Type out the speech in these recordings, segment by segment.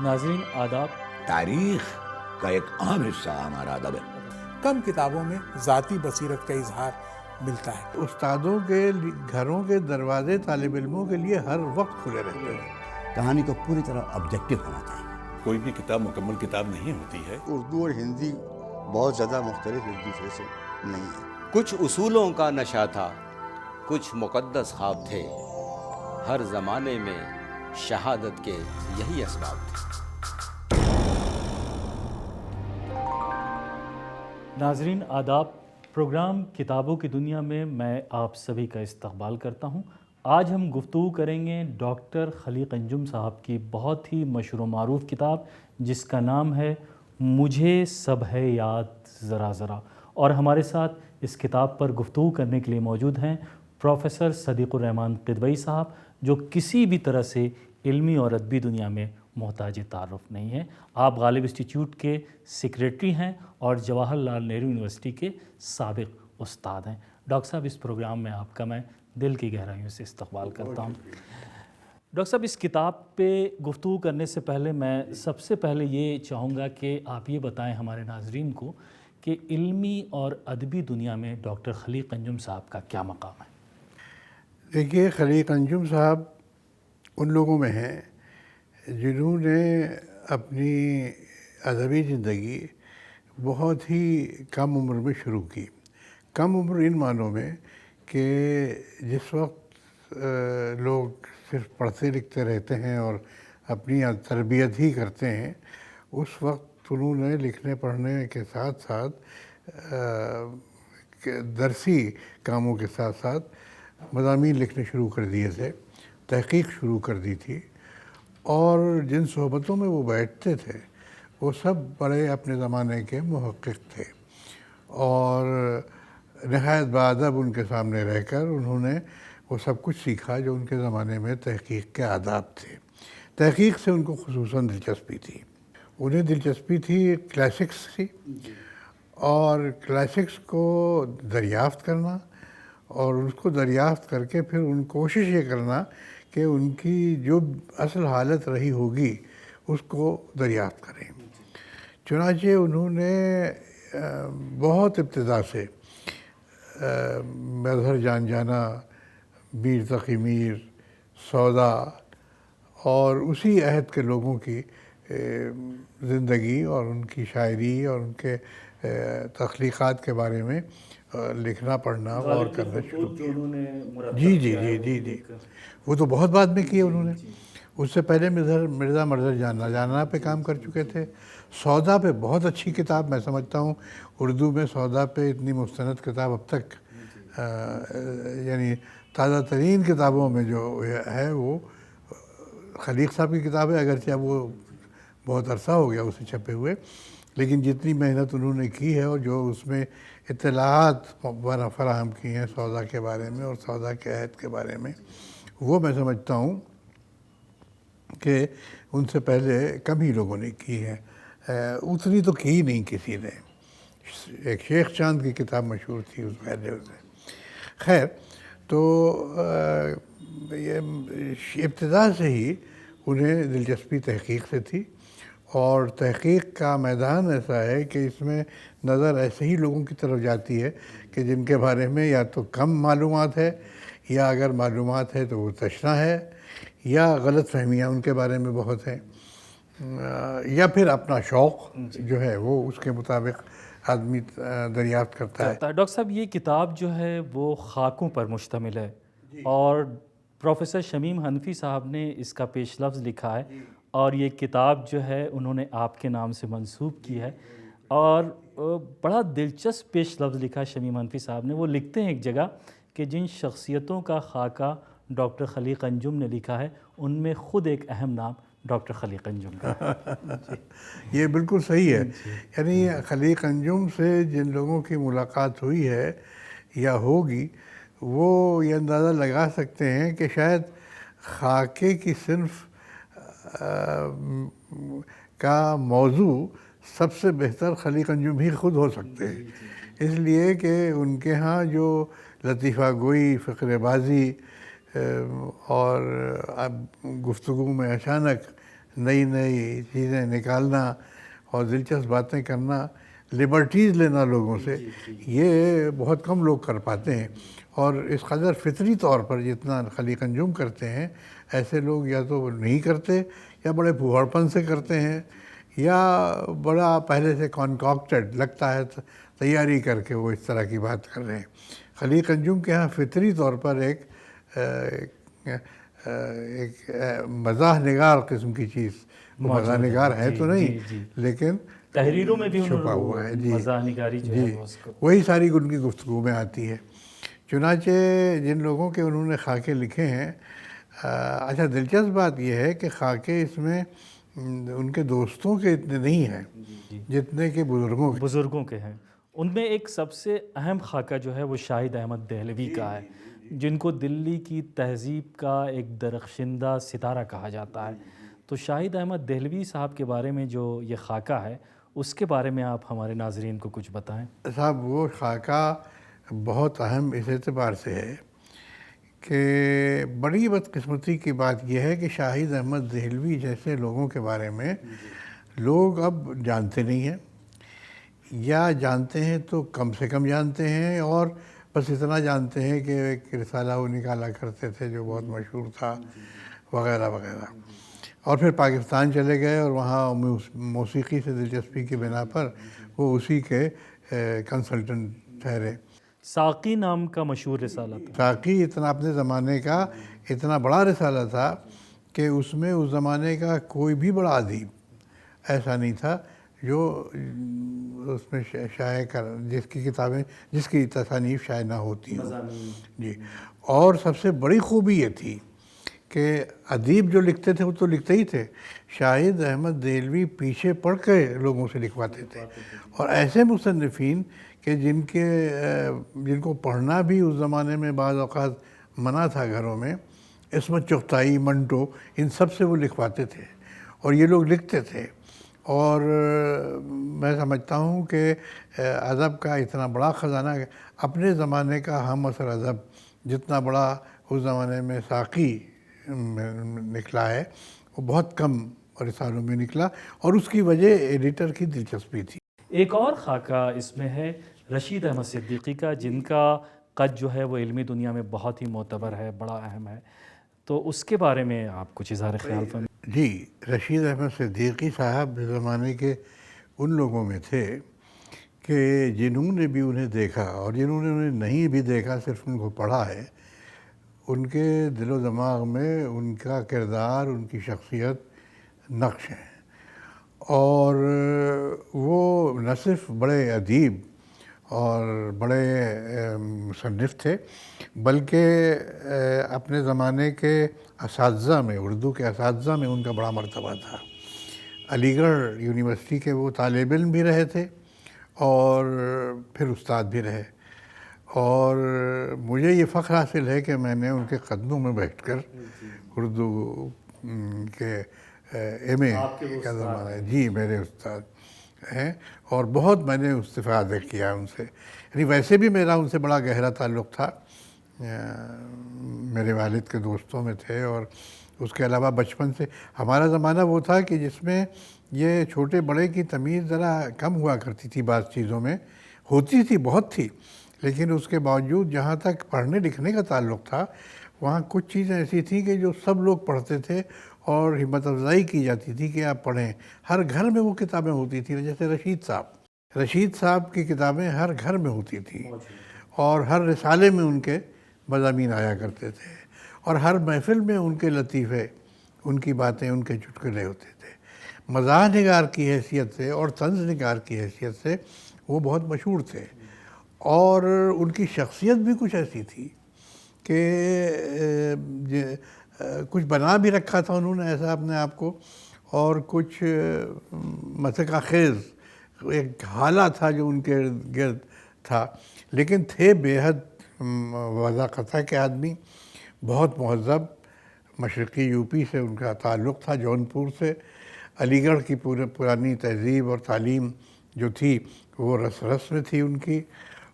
ناظرین آداب، تاریخ کا ایک اہم حصہ ہمارا ادب ہے۔ کم کتابوں میں ذاتی بصیرت کا اظہار ملتا ہے۔ استادوں کے گھروں کے دروازے طالب علموں کے لیے ہر وقت کھلے رہتے ہیں۔ کہانی کو پوری طرح آبجیکٹو ہونا چاہیے۔ کوئی بھی کتاب مکمل کتاب نہیں ہوتی ہے۔ اردو اور ہندی بہت زیادہ مختلف ایک دوسرے سے نہیں ہے۔ کچھ اصولوں کا نشہ تھا، کچھ مقدس خواب تھے، ہر زمانے میں شہادت کے یہی اسباب تھے۔ ناظرین آداب، پروگرام کتابوں کی دنیا میں میں آپ سبھی کا استقبال کرتا ہوں۔ آج ہم گفتگو کریں گے ڈاکٹر خلیق انجم صاحب کی بہت ہی مشہور و معروف کتاب جس کا نام ہے مجھے سب ہے یاد ذرا ذرا، اور ہمارے ساتھ اس کتاب پر گفتگو کرنے کے لیے موجود ہیں پروفیسر صدیق الرحمن قدوئی صاحب، جو کسی بھی طرح سے علمی اور ادبی دنیا میں محتاج تعارف نہیں ہیں۔ آپ غالب انسٹیٹیوٹ کے سیکریٹری ہیں اور جواہر لال نہرو یونیورسٹی کے سابق استاد ہیں۔ ڈاکٹر صاحب، اس پروگرام میں آپ کا میں دل کی گہرائیوں سے استقبال کرتا ہوں۔ ڈاکٹر صاحب، اس کتاب پہ گفتگو کرنے سے پہلے میں سب سے پہلے یہ چاہوں گا کہ آپ یہ بتائیں ہمارے ناظرین کو کہ علمی اور ادبی دنیا میں ڈاکٹر خلیق انجم صاحب کا کیا مقام ہے؟ دیکھیے، خلیق انجم صاحب ان لوگوں میں ہیں جنہوں نے اپنی ادبی زندگی بہت ہی کم عمر میں شروع کی۔ کم عمر ان معنوں میں کہ جس وقت لوگ صرف پڑھتے لکھتے رہتے ہیں اور اپنی تربیت ہی کرتے ہیں، اس وقت انہوں نے لکھنے پڑھنے کے ساتھ ساتھ درسی کاموں کے ساتھ ساتھ مضامین لکھنے شروع کر دیے تھے، تحقیق شروع کر دی تھی، اور جن صحبتوں میں وہ بیٹھتے تھے وہ سب بڑے اپنے زمانے کے محقق تھے، اور نہایت بادب ان کے سامنے رہ کر انہوں نے وہ سب کچھ سیکھا جو ان کے زمانے میں تحقیق کے آداب تھے۔ تحقیق سے ان کو خصوصاً دلچسپی تھی، انہیں دلچسپی تھی کلاسکس کی، اور کلاسکس کو دریافت کرنا، اور اس کو دریافت کر کے پھر ان کوشش یہ کرنا کہ ان کی جو اصل حالت رہی ہوگی اس کو دریافت کریں۔ چنانچہ انہوں نے بہت ابتدا سے مظہر جان جانا، میر تقی میر، سودا اور اسی عہد کے لوگوں کی زندگی اور ان کی شاعری اور ان کے تخلیقات کے بارے میں لکھنا پڑھنا اور کرنا شروع کیا۔ جی، وہ تو بہت بعد میں کیے انہوں نے۔ اس سے پہلے مرزا مظہر جانا پہ کام کر چکے تھے۔ سودا پہ بہت اچھی کتاب، میں سمجھتا ہوں اردو میں سودا پہ اتنی مستند کتاب اب تک یعنی تازہ ترین کتابوں میں جو ہے وہ خلیق صاحب کی کتاب ہے، اگرچہ وہ بہت عرصہ ہو گیا اسے چھپے ہوئے، لیکن جتنی محنت انہوں نے کی ہے اور جو اس میں اطلاعات فراہم کی ہیں سودا کے بارے میں اور سودا کے عہد کے بارے میں، وہ میں سمجھتا ہوں کہ ان سے پہلے کم ہی لوگوں نے کی ہے، اتنی تو کی نہیں کسی نے۔ ایک شیخ چاند کی کتاب مشہور تھی اس پہلے سے۔ خیر، تو یہ ابتدا سے ہی انہیں دلچسپی تحقیق سے تھی، اور تحقیق کا میدان ایسا ہے کہ اس میں نظر ایسے ہی لوگوں کی طرف جاتی ہے کہ جن کے بارے میں یا تو کم معلومات ہے، یا اگر معلومات ہے تو وہ تشنہ ہے، یا غلط فہمیاں ان کے بارے میں بہت ہیں، یا پھر اپنا شوق جو ہے وہ اس کے مطابق آدمی دریافت کرتا ہے۔ ڈاکٹر صاحب، یہ کتاب جو ہے وہ خاکوں پر مشتمل ہے، اور پروفیسر شمیم حنفی صاحب نے اس کا پیش لفظ لکھا ہے، اور یہ کتاب جو ہے انہوں نے آپ کے نام سے منسوب کی ہے، اور بڑا دلچسپ پیش لفظ لکھا شمیم حنفی صاحب نے۔ وہ لکھتے ہیں ایک جگہ کہ جن شخصیتوں کا خاکہ ڈاکٹر خلیق انجم نے لکھا ہے ان میں خود ایک اہم نام ڈاکٹر خلیق انجم کا۔ یہ بالکل صحیح ہے، یعنی خلیق انجم سے جن لوگوں کی ملاقات ہوئی ہے یا ہوگی، وہ یہ اندازہ لگا سکتے ہیں کہ شاید خاکے کی صنف کا موضوع سب سے بہتر خلیق انجم ہی خود ہو سکتے ہیں، اس لیے کہ ان کے ہاں جو لطیفہ گوئی، فقرے بازی اور گفتگو میں اچانک نئی نئی چیزیں نکالنا اور دلچسپ باتیں کرنا، لبرٹیز لینا لوگوں سے، یہ بہت کم لوگ کر پاتے ہیں۔ اور اس قدر فطری طور پر جتنا خلیق انجم کرتے ہیں، ایسے لوگ یا تو نہیں کرتے، یا بڑے پھوہڑپن سے کرتے ہیں، یا بڑا پہلے سے کانکاکٹڈ لگتا ہے، تیاری کر کے وہ اس طرح کی بات کر رہے ہیں۔ خلیق انجم کے ہاں فطری طور پر ایک مزاح نگار قسم کی چیز، وہ مزاح نگار ہے تو نہیں، لیکن تحریروں میں بھی چھپا ہوا ہے، جی مزاح نگاری جو ہے وہ اس کو وہی ساری ان کی گفتگو میں آتی ہے۔ چنانچہ جن لوگوں کے انہوں نے خاکے لکھے ہیں، اچھا دلچسپ بات یہ ہے کہ خاکے اس میں ان کے دوستوں کے اتنے نہیں ہیں جتنے کہ بزرگوں کے ہیں۔ ان میں ایک سب سے اہم خاکہ جو ہے وہ شاہد احمد دہلوی کا ہے، جن کو دلی کی تہذیب کا ایک درخشندہ ستارہ کہا جاتا ہے۔ تو شاہد احمد دہلوی صاحب کے بارے میں جو یہ خاکہ ہے، اس کے بارے میں آپ ہمارے ناظرین کو کچھ بتائیں۔ صاحب وہ خاکہ بہت اہم اس اعتبار سے ہے کہ بڑی بدقسمتی کی بات یہ ہے کہ شاہد احمد دہلوی جیسے لوگوں کے بارے میں لوگ اب جانتے نہیں ہیں، یا جانتے ہیں تو کم سے کم جانتے ہیں، اور بس اتنا جانتے ہیں کہ ایک رسالہ وہ نکالا کرتے تھے جو بہت مشہور تھا وغیرہ وغیرہ، اور پھر پاکستان چلے گئے اور وہاں موسیقی سے دلچسپی کی بنا پر وہ اسی کے کنسلٹنٹ ٹھہرے۔ ساقی نام کا مشہور رسالہ تھا۔ ساقی اتنا اپنے زمانے کا اتنا بڑا رسالہ تھا کہ اس میں اس زمانے کا کوئی بھی بڑا ادیب ایسا نہیں تھا جو اس میں شائع کر جس کی تصانیف شائع نہ ہوتی ہوں۔ جی، اور سب سے بڑی خوبی یہ تھی کہ ادیب جو لکھتے تھے وہ تو لکھتے ہی تھے، شاہد احمد دہلوی پیچھے پڑھ کے لوگوں سے لکھواتے تھے، اور ایسے مصنفین کہ جن کو پڑھنا بھی اس زمانے میں بعض اوقات منع تھا گھروں میں، عصمت چغتائی، منٹو، ان سب سے وہ لکھواتے تھے، اور یہ لوگ لکھتے تھے۔ اور میں سمجھتا ہوں کہ ادب کا اتنا بڑا خزانہ، اپنے زمانے کا ہم عصر ادب جتنا بڑا اس زمانے میں ساقی نکلا ہے، وہ بہت کم رسالوں میں نکلا، اور اس کی وجہ ایڈیٹر کی دلچسپی تھی۔ ایک اور خاکہ اس میں ہے رشید احمد صدیقی کا، جن کا قد جو ہے وہ علمی دنیا میں بہت ہی معتبر ہے، بڑا اہم ہے، تو اس کے بارے میں آپ کچھ اظہار خیال فرمائیں۔ جی، رشید احمد صدیقی صاحب زمانے کے ان لوگوں میں تھے کہ جنہوں نے بھی انہیں دیکھا اور جنہوں نے انہیں نہیں بھی دیکھا، صرف ان کو پڑھا ہے، ان کے دل و دماغ میں ان کا کردار، ان کی شخصیت نقش ہے، اور وہ نہ صرف بڑے ادیب اور بڑے مصنف تھے، بلکہ اپنے زمانے کے اساتذہ میں، اردو کے اساتذہ میں ان کا بڑا مرتبہ تھا۔ علی گڑھ یونیورسٹی کے وہ طالب علم بھی رہے تھے اور پھر استاد بھی رہے، اور مجھے یہ فخر حاصل ہے کہ میں نے ان کے قدموں میں بیٹھ کر اردو کے ایم اے کا زمانہ ہے، جی میرے استاد ہیں، اور بہت میں نے استفادہ کیا ان سے۔ یعنی ویسے بھی میرا ان سے بڑا گہرا تعلق تھا، میرے والد کے دوستوں میں تھے، اور اس کے علاوہ بچپن سے ہمارا زمانہ وہ تھا کہ جس میں یہ چھوٹے بڑے کی تمیز ذرا کم ہوا کرتی تھی، بعض چیزوں میں ہوتی تھی، بہت تھی، لیکن اس کے باوجود جہاں تک پڑھنے لکھنے کا تعلق تھا، وہاں کچھ چیزیں ایسی تھیں کہ جو سب لوگ پڑھتے تھے اور ہمت افزائی کی جاتی تھی کہ آپ پڑھیں۔ ہر گھر میں وہ کتابیں ہوتی تھیں، جیسے رشید صاحب کی کتابیں ہر گھر میں ہوتی تھیں، اور ہر رسالے میں ان کے مضامین آیا کرتے تھے، اور ہر محفل میں ان کے لطیفے، ان کی باتیں، ان کے چٹکلے ہوتے تھے۔ مزاح نگار کی حیثیت سے اور طنز نگار کی حیثیت سے وہ بہت مشہور تھے، اور ان کی شخصیت بھی کچھ ایسی تھی کہ کچھ بنا بھی رکھا تھا انہوں نے ایسا اپنے آپ کو، اور کچھ مسخہ خیز ایک حالہ تھا جو ان کے گرد تھا، لیکن تھے بے حد وضاقتہ کے آدمی، بہت مہذب، مشرقی یو پی سے ان کا تعلق تھا، جونپور سے۔ علی گڑھ کی پرانی تہذیب اور تعلیم جو تھی وہ رس رس میں تھی ان کی،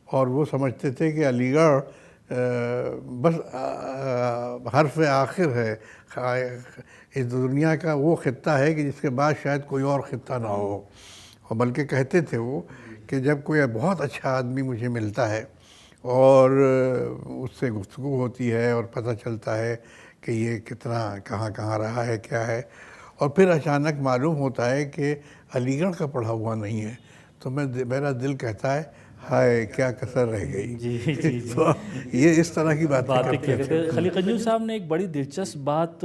اور وہ سمجھتے تھے کہ علی گڑھ بس حرف آخر ہے اس دنیا کا، وہ خطہ ہے کہ جس کے بعد شاید کوئی اور خطہ نہ ہو. اور بلکہ کہتے تھے وہ کہ جب کوئی بہت اچھا آدمی مجھے ملتا ہے اور اس سے گفتگو ہوتی ہے اور پتہ چلتا ہے کہ یہ کتنا کہاں رہا ہے کیا ہے، اور پھر اچانک معلوم ہوتا ہے کہ علی گڑھ کا پڑھا ہوا نہیں ہے، تو میرا دل کہتا ہے ہائے کیا کسر رہ گئی. جی تو یہ اس طرح کی باتیں باتیں کیا کرتے کرتے. خلیق انجم صاحب نے ایک بڑی دلچسپ بات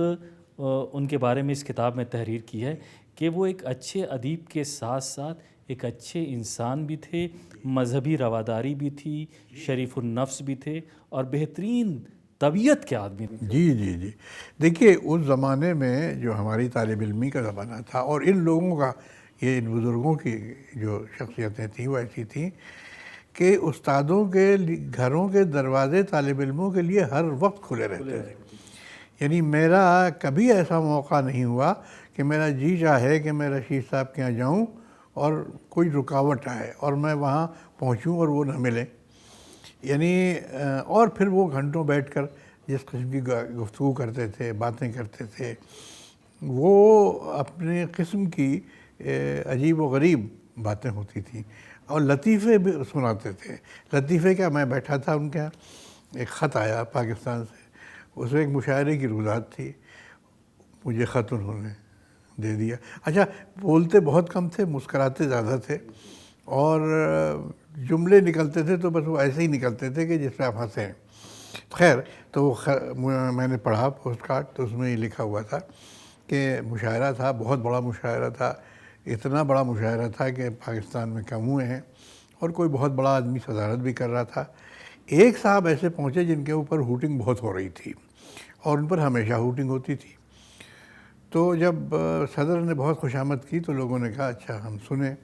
ان کے بارے میں اس کتاب میں تحریر کی ہے کہ وہ ایک اچھے ادیب کے ساتھ ساتھ ایک اچھے انسان بھی تھے، مذہبی رواداری بھی تھی، شریف النفس بھی تھے اور بہترین طبیعت کے آدمی تھے. جی دیکھیے اس زمانے میں جو ہماری طالب علمی کا زمانہ تھا، اور ان لوگوں کا، یہ ان بزرگوں کی جو شخصیتیں تھیں وہ ایسی تھیں کہ استادوں کے گھروں کے دروازے طالب علموں کے لیے ہر وقت کھلے رہتے تھے. یعنی میرا کبھی ایسا موقع نہیں ہوا کہ میرا جی چاہے کہ میں رشید صاحب کے یہاں جاؤں اور کوئی رکاوٹ آئے اور میں وہاں پہنچوں اور وہ نہ ملیں. یعنی اور پھر وہ گھنٹوں بیٹھ کر جس قسم کی گفتگو کرتے تھے، باتیں کرتے تھے، وہ اپنے قسم کی عجیب و غریب باتیں ہوتی تھیں اور لطیفے بھی سناتے تھے. لطیفے کیا، میں بیٹھا تھا ان کے یہاں، ایک خط آیا پاکستان سے، اس میں ایک مشاعرے کی روایت تھی، مجھے خط انہوں نے دے دیا. اچھا بولتے بہت کم تھے، مسکراتے زیادہ تھے، اور جملے نکلتے تھے تو بس وہ ایسے ہی نکلتے تھے کہ جس پہ آپ ہنسیں. خیر تو میں نے پڑھا پوسٹ کارڈ، تو اس میں یہ لکھا ہوا تھا کہ مشاعرہ تھا، بہت بڑا مشاعرہ تھا، اتنا بڑا مشاعرہ تھا کہ پاکستان میں کم ہوئے ہیں، اور کوئی بہت بڑا آدمی صدارت بھی کر رہا تھا. ایک صاحب ایسے پہنچے جن کے اوپر ہوٹنگ بہت ہو رہی تھی اور ان پر ہمیشہ ہوٹنگ ہوتی تھی. تو جب صدر نے بہت خوشامد کی تو لوگوں نے کہا اچھا ہم سنیں.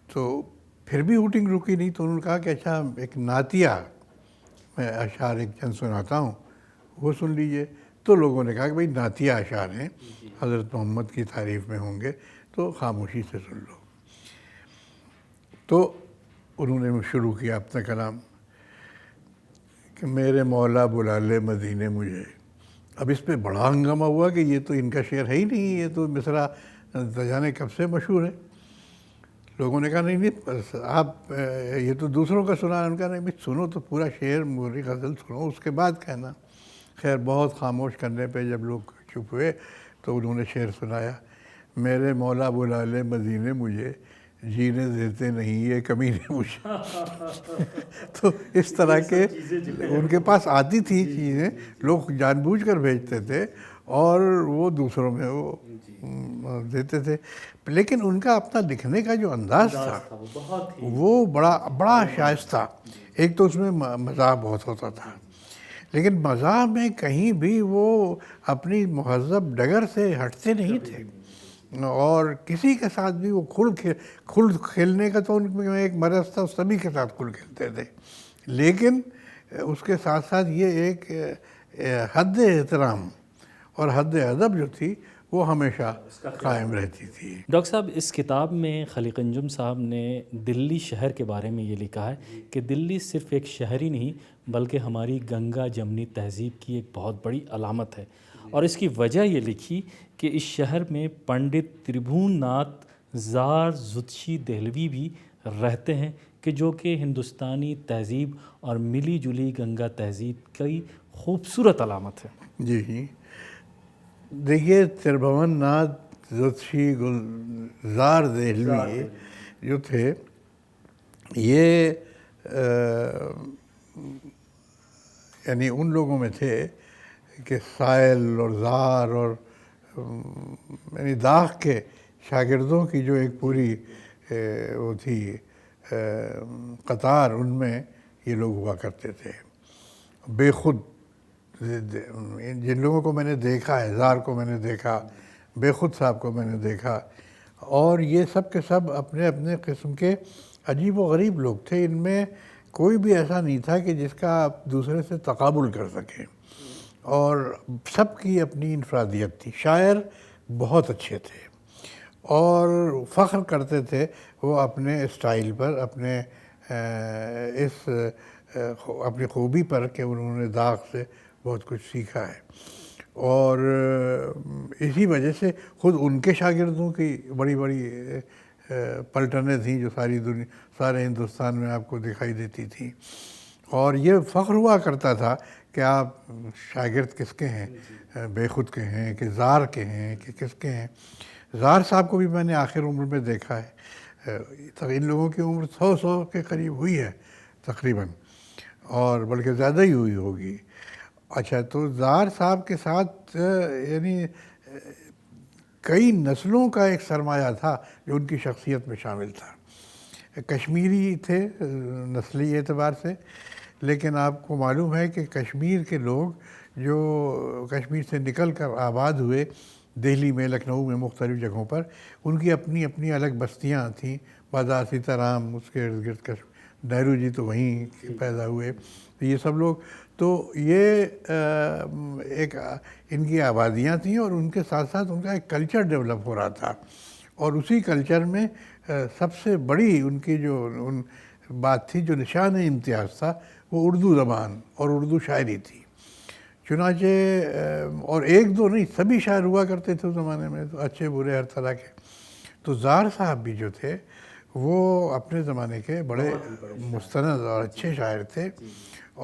تو پھر بھی ہوٹنگ رکی نہیں، تو انہوں نے کہا کہ اچھا ایک نعتیہ میں اشعار ایک چند سناتا ہوں، وہ سن لیجئے. تو لوگوں نے کہا کہ بھئی نعتیہ اشعار ہیں، حضرت محمد کی تعریف میں ہوں گے، تو خاموشی سے سن لو. تو انہوں نے شروع کیا اپنا کلام کہ میرے مولا بلا لے مدینے مجھے. اب اس پہ بڑا ہنگامہ ہوا کہ یہ تو ان کا شعر ہے ہی نہیں، یہ تو مصرع نہ جانے کب سے مشہور ہے. لوگوں نے کہا نہیں آپ یہ تو دوسروں کا سنا. ان کا نہیں سنو تو پورا شعر موری غزل سنو، اس کے بعد کہنا. خیر بہت خاموش کرنے پہ جب لوگ چپ ہوئے تو انہوں نے شعر سنایا، میرے مولا بلا لے مدینے مجھے، جینے دیتے نہیں یہ کمینے مجھے. تو اس طرح کے ان کے پاس آتی تھی چیزیں، لوگ جان بوجھ کر بھیجتے تھے اور وہ دوسروں میں وہ دیتے تھے. لیکن ان کا اپنا لکھنے کا جو انداز تھا وہ بڑا شائستہ. ایک تو اس میں مزاح بہت ہوتا تھا، لیکن مزاح میں کہیں بھی وہ اپنی مہذب ڈگر سے ہٹتے نہیں تھے، اور کسی کے ساتھ بھی وہ کھل کھیلنے کا تو ان میں ایک مرض تھا، سبھی کے ساتھ کھل کھیلتے تھے. لیکن اس کے ساتھ ساتھ یہ ایک حد احترام اور حد ادب جو تھی وہ ہمیشہ قائم رہتی تھی. ڈاکٹر صاحب اس کتاب میں خلیق انجم صاحب نے دلی شہر کے بارے میں یہ لکھا ہے کہ دلی صرف ایک شہر ہی نہیں بلکہ ہماری گنگا جمنی تہذیب کی ایک بہت بڑی علامت ہے، اور اس کی وجہ یہ لکھی کہ اس شہر میں پنڈت تربھون ناتھ زار زوتشی دہلوی بھی رہتے ہیں کہ جو کہ ہندوستانی تہذیب اور ملی جلی گنگا تہذیب کی خوبصورت علامت ہے. جی دیکھیے تربھون ناتھ زوتشی گلزار دہلوی جو تھے، یہ یعنی ان لوگوں میں تھے کہ سائل اور زار اور یعنی داغ کے شاگردوں کی جو ایک پوری وہ تھی قطار، ان میں یہ لوگ ہوا کرتے تھے. بے خود جن لوگوں کو میں نے دیکھا ہے، زار کو میں نے دیکھا، بے خود صاحب کو میں نے دیکھا، اور یہ سب کے سب اپنے اپنے قسم کے عجیب و غریب لوگ تھے. ان میں کوئی بھی ایسا نہیں تھا کہ جس کا آپ دوسرے سے تقابل کر سکیں، اور سب کی اپنی انفرادیت تھی. شاعر بہت اچھے تھے اور فخر کرتے تھے وہ اپنے اسٹائل پر، اپنے اس اپنی خوبی پر کہ انہوں نے داغ سے بہت کچھ سیکھا ہے، اور اسی وجہ سے خود ان کے شاگردوں کی بڑی بڑی پلٹنیں تھیں جو سارے ہندوستان میں آپ کو دکھائی دیتی تھیں، اور یہ فخر ہوا کرتا تھا کہ آپ شاگرد کس کے ہیں، بے خود کے ہیں کہ زار کے ہیں کہ کس کے ہیں۔ زار صاحب کو بھی میں نے آخر عمر میں دیکھا ہے، ان لوگوں کی عمر 100 کے قریب ہوئی ہے تقریباً، اور بلکہ زیادہ ہی ہوئی ہوگی۔ اچھا، تو زار صاحب کے ساتھ یعنی کئی نسلوں کا ایک سرمایہ تھا جو ان کی شخصیت میں شامل تھا۔ کشمیری تھے نسلی اعتبار سے، لیکن آپ کو معلوم ہے کہ کشمیر کے لوگ جو کشمیر سے نکل کر آباد ہوئے دہلی میں، لکھنؤ میں، مختلف جگہوں پر، ان کی اپنی اپنی الگ بستیاں تھیں، بازار سیتارام، اس کے ارد گرد نہرو جی تو وہیں پیدا ہوئے، یہ سب لوگ، تو یہ ایک ان کی آبادیاں تھیں، اور ان کے ساتھ ساتھ ان کا ایک کلچر ڈیولپ ہو رہا تھا، اور اسی کلچر میں سب سے بڑی ان کی جو بات تھی، جو نشان امتیاز تھا، وہ اردو زبان اور اردو شاعری تھی۔ چنانچہ اور ایک دو نہیں، سبھی شاعر ہوا کرتے تھے اس زمانے میں، تو اچھے برے ہر طرح کے۔ تو زار صاحب بھی جو تھے وہ اپنے زمانے کے بڑے مستند اور اچھے شاعر تھے،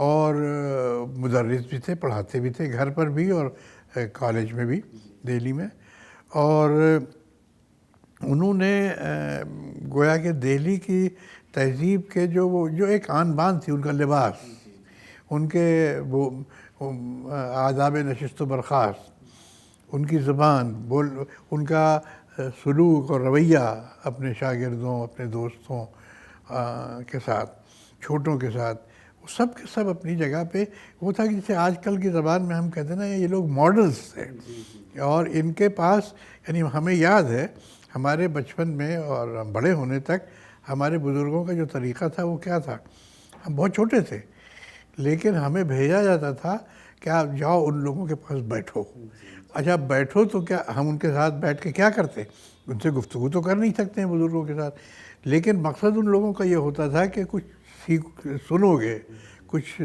اور مدرس بھی تھے، پڑھاتے بھی تھے گھر پر بھی اور کالج میں بھی دہلی میں، اور انہوں نے گویا کہ دہلی کی تہذیب کے جو ایک آن بان تھی، ان کا لباس، ان کے وہ آداب نشست و برخاست، ان کی زبان، ان کا سلوک اور رویہ اپنے شاگردوں، اپنے دوستوں کے ساتھ، چھوٹوں کے ساتھ، وہ سب کے سب اپنی جگہ پہ وہ تھا کہ جسے آج کل کی زبان میں ہم کہتے ہیں نا، یہ لوگ ماڈلز تھے، اور ان کے پاس، یعنی ہمیں یاد ہے ہمارے بچپن میں اور بڑے ہونے تک ہمارے بزرگوں کا جو طریقہ تھا وہ کیا تھا، ہم بہت چھوٹے تھے لیکن ہمیں بھیجا جاتا تھا کہ آپ جاؤ ان لوگوں کے پاس بیٹھو۔ اچھا بیٹھو تو کیا ہم ان کے ساتھ بیٹھ کے کیا کرتے، ان سے گفتگو تو کر نہیں سکتے ہیں بزرگوں کے ساتھ، لیکن مقصد ان لوگوں کا یہ ہوتا تھا کہ کچھ سنو گے، کچھ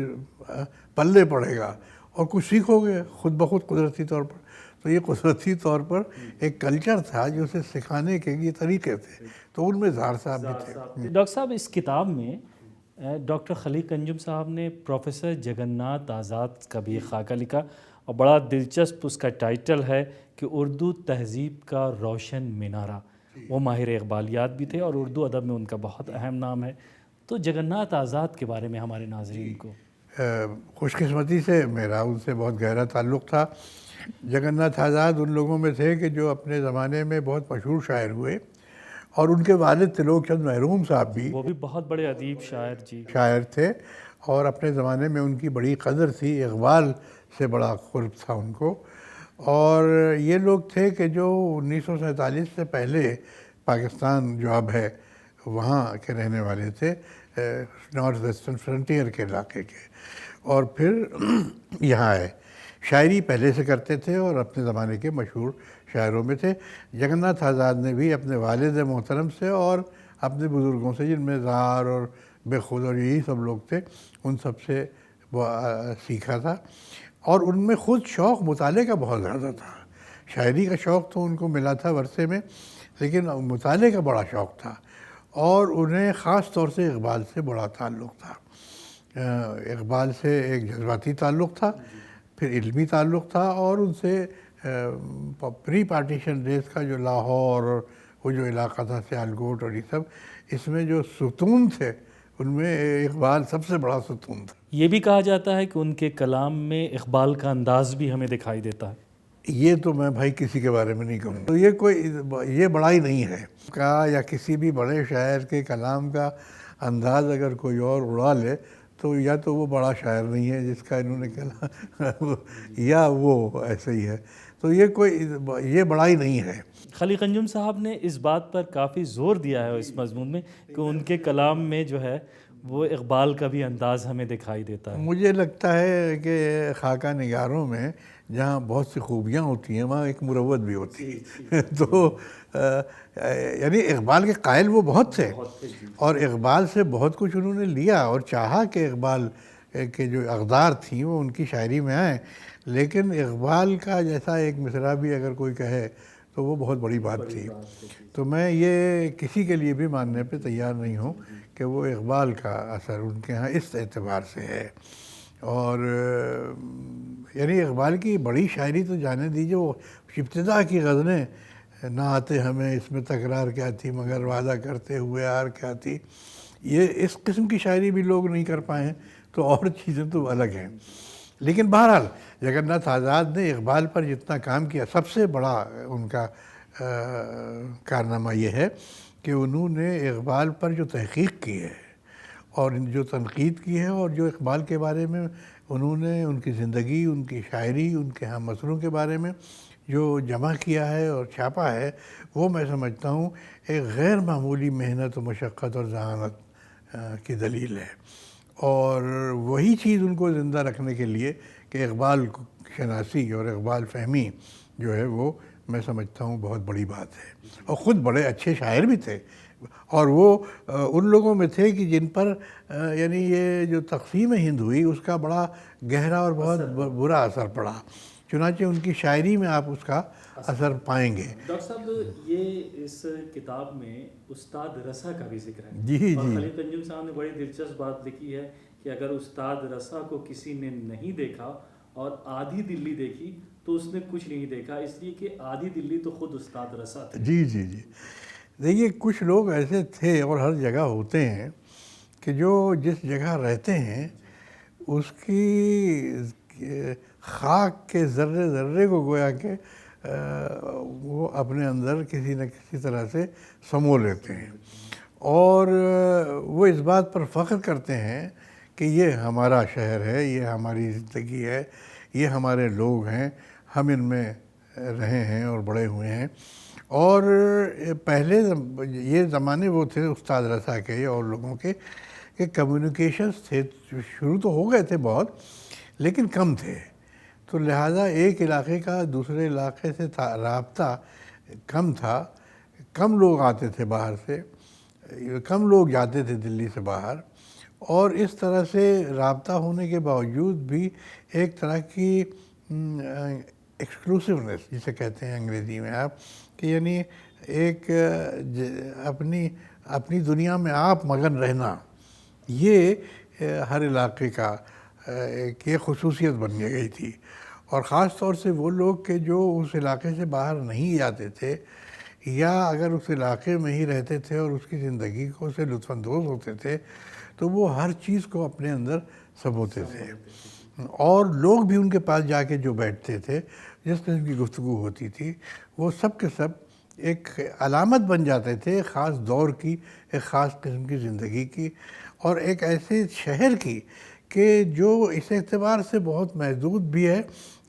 پلے پڑے گا، اور کچھ سیکھو گے خود بخود قدرتی طور پر۔ تو یہ قدرتی طور پر ایک کلچر تھا جو اسے سکھانے کے یہ طریقے تھے، تو ان میں زار صاحب بھی تھے۔ ڈاکٹر صاحب، اس کتاب میں ڈاکٹر خلیق انجم صاحب نے پروفیسر جگناتھ آزاد کا بھی ایک خاکہ لکھا، اور بڑا دلچسپ اس کا ٹائٹل ہے کہ اردو تہذیب کا روشن مینارہ۔ وہ ماہر اقبالیات بھی تھے اور اردو ادب میں ان کا بہت اہم نام ہے، تو جگناتھ آزاد کے بارے میں ہمارے ناظرین کو۔ خوش قسمتی سے میرا ان سے بہت گہرا تعلق تھا۔ جگناتھ آزاد ان لوگوں میں تھے کہ جو اپنے زمانے میں بہت مشہور شاعر ہوئے، اور ان کے والد تلوک چند محروم صاحب بھی وہ بھی بہت بڑے ادیب شاعر تھے، اور اپنے زمانے میں ان کی بڑی قدر تھی، اقبال سے بڑا قرب تھا ان کو، اور یہ لوگ تھے کہ جو 1947 سے پہلے پاکستان جو اب ہے وہاں کے رہنے والے تھے، نارتھ ویسٹرن فرنٹیئر کے علاقے کے، اور پھر یہاں آئے، شاعری پہلے سے کرتے تھے اور اپنے زمانے کے مشہور شاعروں میں تھے۔ جگناتھ آزاد نے بھی اپنے والد محترم سے اور اپنے بزرگوں سے، جن میں زار اور بے خود اور یہی سب لوگ تھے، ان سب سے سیکھا تھا، اور ان میں خود شوق مطالعے کا بہت زیادہ تھا۔ شاعری کا شوق تو ان کو ملا تھا ورثے میں، لیکن مطالعے کا بڑا شوق تھا، اور انہیں خاص طور سے اقبال سے بڑا تعلق تھا۔ اقبال سے ایک جذباتی تعلق تھا، پھر علمی تعلق تھا، اور ان سے پری پارٹیشن ڈیز کا جو لاہور اور وہ جو علاقہ تھا سیالکوٹ اور یہ سب، اس میں جو ستون تھے ان میں اقبال سب سے بڑا ستون تھا۔ یہ بھی کہا جاتا ہے کہ ان کے کلام میں اقبال کا انداز بھی ہمیں دکھائی دیتا ہے۔ یہ تو میں بھائی کسی کے بارے میں نہیں کہوں، تو یہ بڑائی نہیں ہے یا کسی بھی بڑے شاعر کے کلام کا انداز اگر کوئی اور اڑا لے تو یا تو وہ بڑا شاعر نہیں ہے جس کا انہوں نے کہا، یا وہ ایسے ہی ہے، تو یہ بڑائی نہیں ہے۔ خلیق انجم صاحب نے اس بات پر کافی زور دیا ہے اس مضمون میں کہ ان کے کلام میں جو ہے وہ اقبال کا بھی انداز ہمیں دکھائی دیتا ہے۔ مجھے لگتا ہے کہ خاکہ نگاروں میں جہاں بہت سی خوبیاں ہوتی ہیں وہاں ایک مروت بھی ہوتی ہے تو یعنی اقبال کے قائل وہ بہت تھے اور اقبال سے بہت کچھ انہوں نے لیا اور چاہا کہ اقبال کے جو اقدار تھیں وہ ان کی شاعری میں آئیں، لیکن اقبال کا جیسا ایک مصرع بھی اگر کوئی کہے تو وہ بہت بڑی بات تھی۔ تو میں یہ کسی کے لیے بھی ماننے پہ تیار نہیں ہوں کہ وہ اقبال کا اثر ان کے ہاں اس اعتبار سے ہے۔ اور یعنی اقبال کی بڑی شاعری تو جانے دیجیے، وہ ابتدا کی غزلیں، نہ آتے ہمیں اس میں تکرار کیا تھی مگر وعدہ کرتے ہوئے یار کیا تھی، یہ اس قسم کی شاعری بھی لوگ نہیں کر پائے ہیں، تو اور چیزیں تو الگ ہیں۔ لیکن بہرحال جگن ناتھ آزاد نے اقبال پر جتنا کام کیا، سب سے بڑا ان کا کارنامہ یہ ہے کہ انہوں نے اقبال پر جو تحقیق کی ہے اور جو تنقید کی ہے اور جو اقبال کے بارے میں انہوں نے ان کی زندگی، ان کی شاعری، ان کے ہم مسئلوں کے بارے میں جو جمع کیا ہے اور چھاپا ہے، وہ میں سمجھتا ہوں ایک غیر معمولی محنت و مشقت اور ذہانت کی دلیل ہے، اور وہی چیز ان کو زندہ رکھنے کے لیے کہ اقبال شناسی اور اقبال فہمی جو ہے وہ میں سمجھتا ہوں بہت بڑی بات ہے۔ اور خود بڑے اچھے شاعر بھی تھے، اور وہ ان لوگوں میں تھے کہ جن پر یعنی یہ جو تقسیم ہند ہوئی اس کا بڑا گہرا اور بہت برا اثر پڑا، چنانچہ ان کی شاعری میں آپ اس کا اثر پائیں گے۔ ڈاکٹر صاحب یہ اس کتاب میں استاد رسا کا بھی ذکر ہے، جی اور جی خلیق انجم صاحب نے بڑی دلچسپ بات لکھی ہے کہ اگر استاد رسا کو کسی نے نہیں دیکھا اور آدھی دلی دیکھی تو اس نے کچھ نہیں دیکھا، اس لیے کہ آدھی دلی تو خود استاد رسا تھے۔ جی جی جی دیکھیے کچھ لوگ ایسے تھے اور ہر جگہ ہوتے ہیں کہ جو جس جگہ رہتے ہیں اس کی خاک کے ذرے ذرے کو گویا کہ وہ اپنے اندر کسی نہ کسی طرح سے سمو لیتے ہیں، اور وہ اس بات پر فخر کرتے ہیں کہ یہ ہمارا شہر ہے، یہ ہماری زندگی ہے، یہ ہمارے لوگ ہیں، ہم ان میں رہے ہیں اور بڑے ہوئے ہیں۔ اور پہلے یہ زمانے وہ تھے استاد رسا کے اور لوگوں کے کہ کمیونیکیشنز تھے، شروع تو ہو گئے تھے بہت لیکن کم تھے، تو لہٰذا ایک علاقے کا دوسرے علاقے سے رابطہ کم تھا، کم لوگ آتے تھے باہر سے، کم لوگ جاتے تھے دلی سے باہر، اور اس طرح سے رابطہ ہونے کے باوجود بھی ایک طرح کی ایکسکلوسیونیس جسے کہتے ہیں انگریزی میں آپ، کہ یعنی ایک اپنی دنیا میں آپ مگن رہنا، یہ ہر علاقے کا ایک یہ خصوصیت بن گئی تھی۔ اور خاص طور سے وہ لوگ کہ جو اس علاقے سے باہر نہیں جاتے تھے یا اگر اس علاقے میں ہی رہتے تھے اور اس کی زندگی کو سے لطف اندوز ہوتے تھے تو وہ ہر چیز کو اپنے اندر سموتے تھے، اور لوگ بھی ان کے پاس جا کے جو بیٹھتے تھے، جس قسم کی گفتگو ہوتی تھی، وہ سب کے سب ایک علامت بن جاتے تھے ایک خاص دور کی، ایک خاص قسم کی زندگی کی، اور ایک ایسے شہر کی کہ جو اس اعتبار سے بہت محدود بھی ہے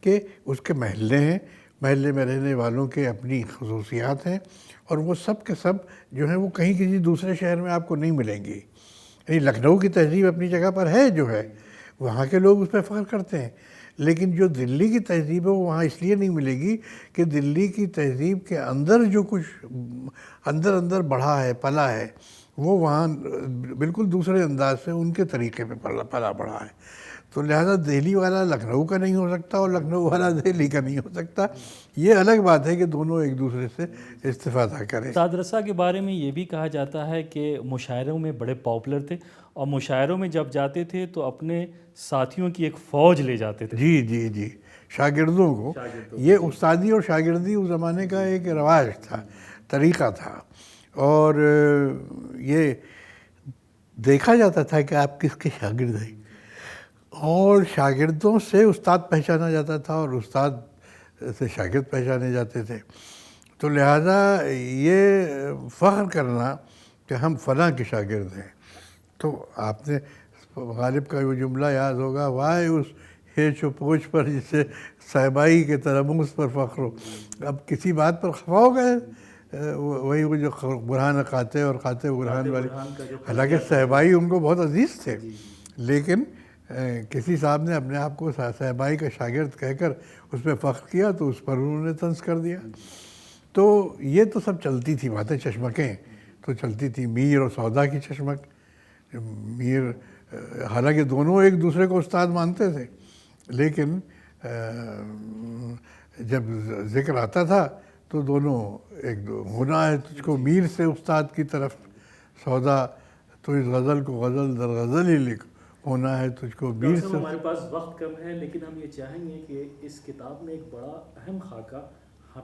کہ اس کے محلے ہیں، محلے میں رہنے والوں کے اپنی خصوصیات ہیں، اور وہ سب کے سب جو ہیں وہ کہیں کسی دوسرے شہر میں آپ کو نہیں ملیں گی۔ یعنی لکھنؤ کی تہذیب اپنی جگہ پر ہے جو ہے، وہاں کے لوگ اس پہ فخر کرتے ہیں، لیکن جو دلی کی تہذیب ہے وہ وہاں اس لیے نہیں ملے گی کہ دلی کی تہذیب کے اندر جو کچھ اندر بڑھا ہے، پلا ہے، وہ وہاں بالکل دوسرے انداز سے ان کے طریقے پہ پلا بڑھا ہے۔ تو لہذا دہلی والا لکھنؤ کا نہیں ہو سکتا اور لکھنؤ والا دہلی کا نہیں ہو سکتا، یہ الگ بات ہے کہ دونوں ایک دوسرے سے استفادہ کریں۔ استاد رسا کے بارے میں یہ بھی کہا جاتا ہے کہ مشاعروں میں بڑے پاپولر تھے، اور مشاعروں میں جب جاتے تھے تو اپنے ساتھیوں کی ایک فوج لے جاتے تھے۔ جی جی جی شاگردوں کو، یہ استادی اور شاگردی اس زمانے کا ایک رواج تھا، طریقہ تھا، اور یہ دیکھا جاتا تھا کہ آپ کس کے شاگرد ہیں، اور شاگردوں سے استاد پہچانا جاتا تھا اور استاد سے شاگرد پہچانے جاتے تھے۔ تو لہٰذا یہ فخر کرنا کہ ہم فلاں کے شاگرد ہیں، تو آپ نے غالب کا وہ جملہ یاد ہوگا، وائے اس ہیچ و پوچھ پر جسے صاحبائی کے ترموز پر فخر ہو۔ اب کسی بات پر خفا ہو گئے، وہی وہ جو برہان قاطع اور قاطع برہان والی، حالانکہ صاحبائی ان کو بہت عزیز تھے، لیکن کسی صاحب نے اپنے آپ کو صحابائی کا شاگرد کہہ کر اس پہ فخر کیا تو اس پر انہوں نے طنز کر دیا. تو یہ تو سب چلتی تھی باتیں، چشمکیں تو چلتی تھی، میر اور سودا کی چشمک. میر حالانکہ دونوں ایک دوسرے کو استاد مانتے تھے، لیکن جب ذکر آتا تھا تو دونوں ہونا ہے تجھ کو میر سے استاد کی طرف، سودا تو اس غزل کو غزل در غزل ہی لکھ، ہونا ہے تجھ کو میر سے. ہمارے پاس وقت کم ہے، لیکن ہم یہ چاہیں گے کہ اس کتاب میں ایک بڑا اہم خاکہ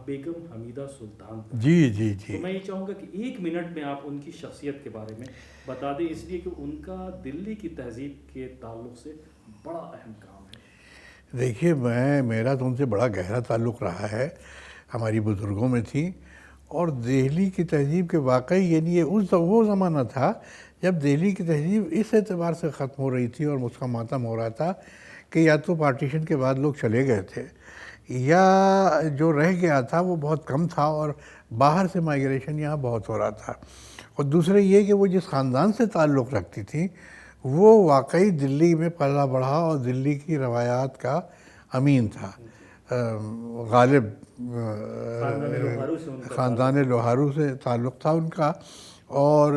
بیگم حمیدہ سلطان کا. جی تو میں یہ چاہوں گا کہ 1 منٹ میں آپ ان کی شخصیت کے بارے میں بتا دیں، اس لیے کہ ان کا دلی کی تہذیب کے تعلق سے بڑا اہم کام ہے. دیکھیے میرا تو ان سے بڑا گہرا تعلق رہا ہے، ہماری بزرگوں میں تھی. اور دہلی کی تہذیب کے واقعی یعنی یہ وہ زمانہ تھا جب دہلی کی تہذیب اس اعتبار سے ختم ہو رہی تھی اور اس کا ماتم ہو رہا تھا کہ یا تو پارٹیشن کے بعد لوگ چلے گئے تھے، یا جو رہ گیا تھا وہ بہت کم تھا، اور باہر سے مائیگریشن یہاں بہت ہو رہا تھا. اور دوسرے یہ کہ وہ جس خاندان سے تعلق رکھتی تھی وہ واقعی دلی میں پلا بڑھا اور دلی کی روایات کا امین تھا. غالب خاندان لوہارو سے تعلق تھا ان کا. اور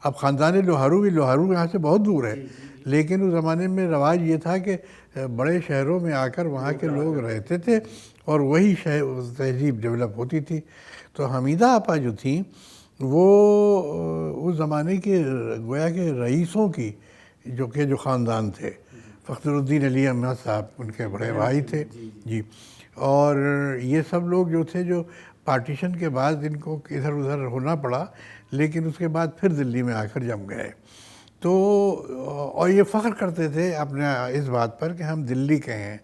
اب خاندان لوہارو یہاں سے بہت دور ہے، لیکن اس زمانے میں رواج یہ تھا کہ بڑے شہروں میں آ کر وہاں کے لوگ رہتے تھے اور وہی تہذیب ڈیولپ ہوتی تھی. تو حمیدہ آپا جو تھیں وہ اس زمانے کے گویا کہ رئیسوں کی جو خاندان تھے، فخر الدین علی احمد صاحب ان کے بڑے بھائی تھے. جی. اور یہ سب لوگ جو تھے جو پارٹیشن کے بعد ان کو ادھر ادھر ہونا پڑا، لیکن اس کے بعد پھر دلی میں آ کر جم گئے. تو اور یہ فخر کرتے تھے اپنے اس بات پر کہ ہم دلی کے ہیں،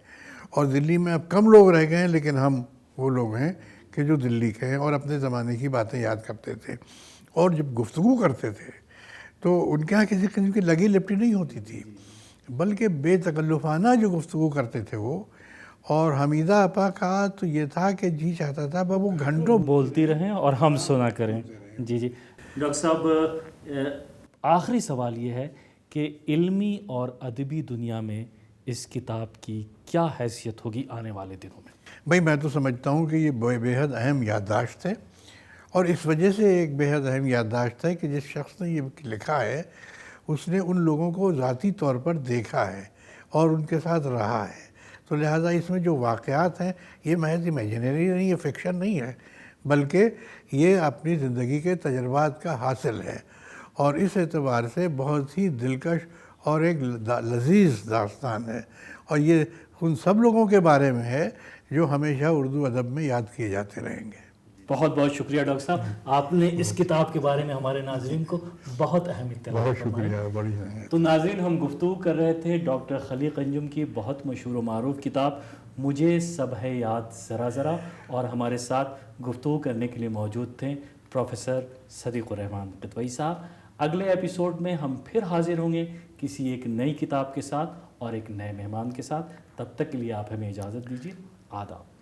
اور دلی میں اب کم لوگ رہ گئے ہیں لیکن ہم وہ لوگ ہیں کہ جو دلی کے ہیں، اور اپنے زمانے کی باتیں یاد کرتے تھے. اور جب گفتگو کرتے تھے تو ان کے یہاں کسی قسم کی لگی لپٹی نہیں ہوتی تھی، بلکہ بے تکلفانہ جو گفتگو کرتے تھے وہ. اور حمیدہ آپا کا تو یہ تھا کہ جی چاہتا تھا وہ گھنٹوں بولتی رہیں اور ہم سنا کریں. جی ڈاکٹر صاحب، آخری سوال یہ ہے کہ علمی اور ادبی دنیا میں اس کتاب کی کیا حیثیت ہوگی آنے والے دنوں میں؟ بھائی میں تو سمجھتا ہوں کہ یہ بے حد اہم یادداشت ہے، اور اس وجہ سے ایک بے حد اہم یادداشت ہے کہ جس شخص نے یہ لکھا ہے اس نے ان لوگوں کو ذاتی طور پر دیکھا ہے اور ان کے ساتھ رہا ہے. تو لہٰذا اس میں جو واقعات ہیں یہ محض امیجنری نہیں، یہ فکشن نہیں ہے، بلکہ یہ اپنی زندگی کے تجربات کا حاصل ہے. اور اس اعتبار سے بہت ہی دلکش اور ایک لذیذ داستان ہے، اور یہ ان سب لوگوں کے بارے میں ہے جو ہمیشہ اردو ادب میں یاد کیے جاتے رہیں گے. بہت بہت شکریہ ڈاکٹر صاحب، آپ نے اس کتاب کے بارے میں ہمارے ناظرین کو بہت اہم اطلاع. بہت شکریہ. بڑی تو ناظرین، ہم گفتگو کر رہے تھے ڈاکٹر خلیق انجم کی بہت مشہور و معروف کتاب مجھے سب ہے یاد ذرا ذرا، اور ہمارے ساتھ گفتگو کرنے کے لیے موجود تھے پروفیسر صدیق الرحمان قطوئی صاحب. اگلے ایپیسوڈ میں ہم پھر حاضر ہوں گے کسی ایک نئی کتاب کے ساتھ اور ایک نئے مہمان کے ساتھ. تب تک کے لیے آپ ہمیں اجازت دیجیے. آداب.